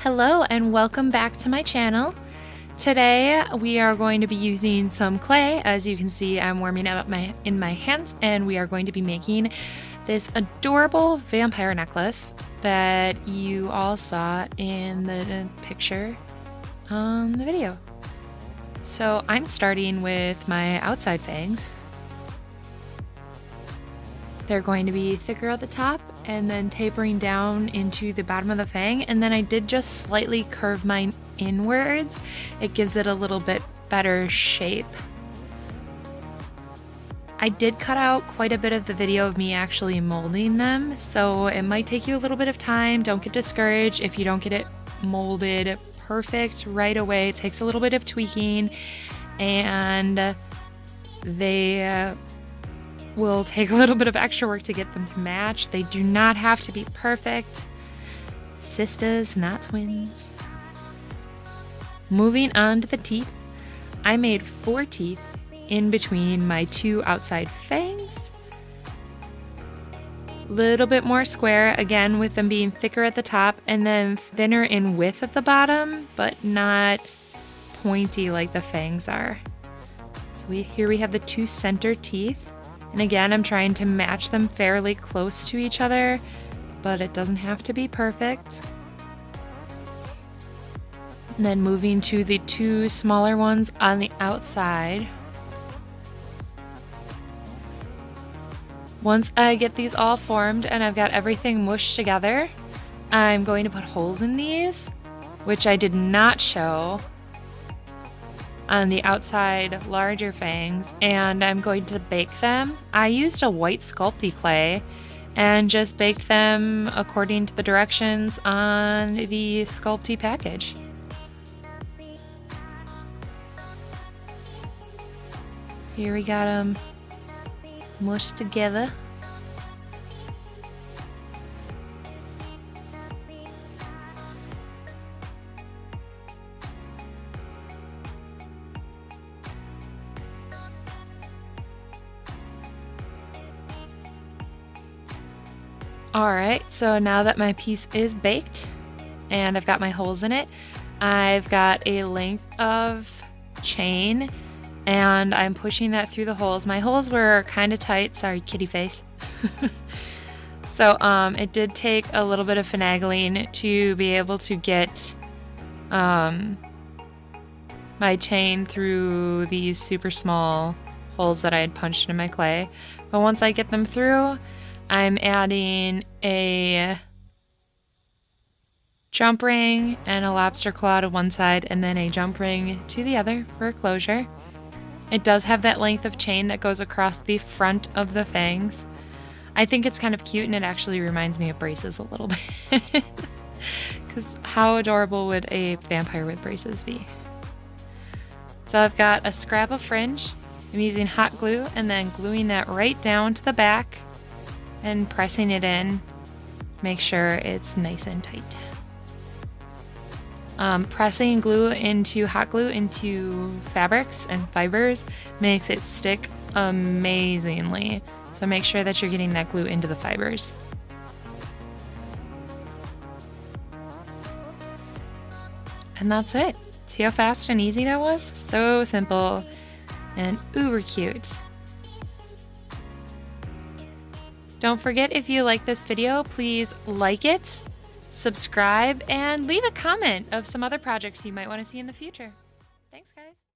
Hello and welcome back to my channel. Today we are going to be using some clay. As you can see, I'm warming it up in my hands, and we are going to be making this adorable vampire necklace that you all saw in the picture on the video. So I'm starting with my outside fangs. They're going to be thicker at the top and then tapering down into the bottom of the fang. And then I did just slightly curve mine inwards. It gives it a little bit better shape. I did cut out quite a bit of the video of me actually molding them, so it might take you a little bit of time. Don't get discouraged if you don't get it molded perfect right away. It takes a little bit of tweaking, and they will take a little bit of extra work to get them to match. They do not have to be perfect. Sisters, not twins. Moving on to the teeth, I made 4 teeth in between my 2 outside fangs. Little bit more square, again with them being thicker at the top and then thinner in width at the bottom, but not pointy like the fangs are. So here we have the 2 center teeth. And again, I'm trying to match them fairly close to each other, but it doesn't have to be perfect. And then moving to the 2 smaller ones on the outside. Once I get these all formed and I've got everything mushed together, I'm going to put holes in these, which I did not show on the outside larger fangs, and I'm going to bake them. I used a white sculpty clay and just baked them according to the directions on the sculpty package. Here we got them mushed together. Alright, so now that my piece is baked and I've got my holes in it, I've got a length of chain and I'm pushing that through the holes. My holes were kind of tight, sorry kitty face. So it did take a little bit of finagling to be able to get my chain through these super small holes that I had punched in my clay. But once I get them through, I'm adding a jump ring and a lobster claw to one side and then a jump ring to the other for a closure. It does have that length of chain that goes across the front of the fangs. I think it's kind of cute, and it actually reminds me of braces a little bit. Because how adorable would a vampire with braces be? So I've got a scrap of fringe. I'm using hot glue and then gluing that right down to the back and pressing it in. Make sure it's nice and tight. Pressing hot glue into fabrics and fibers makes it stick amazingly. So make sure that you're getting that glue into the fibers. And that's it. See how fast and easy that was? So simple and uber cute. Don't forget, if you like this video, please like it, subscribe, and leave a comment of some other projects you might want to see in the future. Thanks, guys.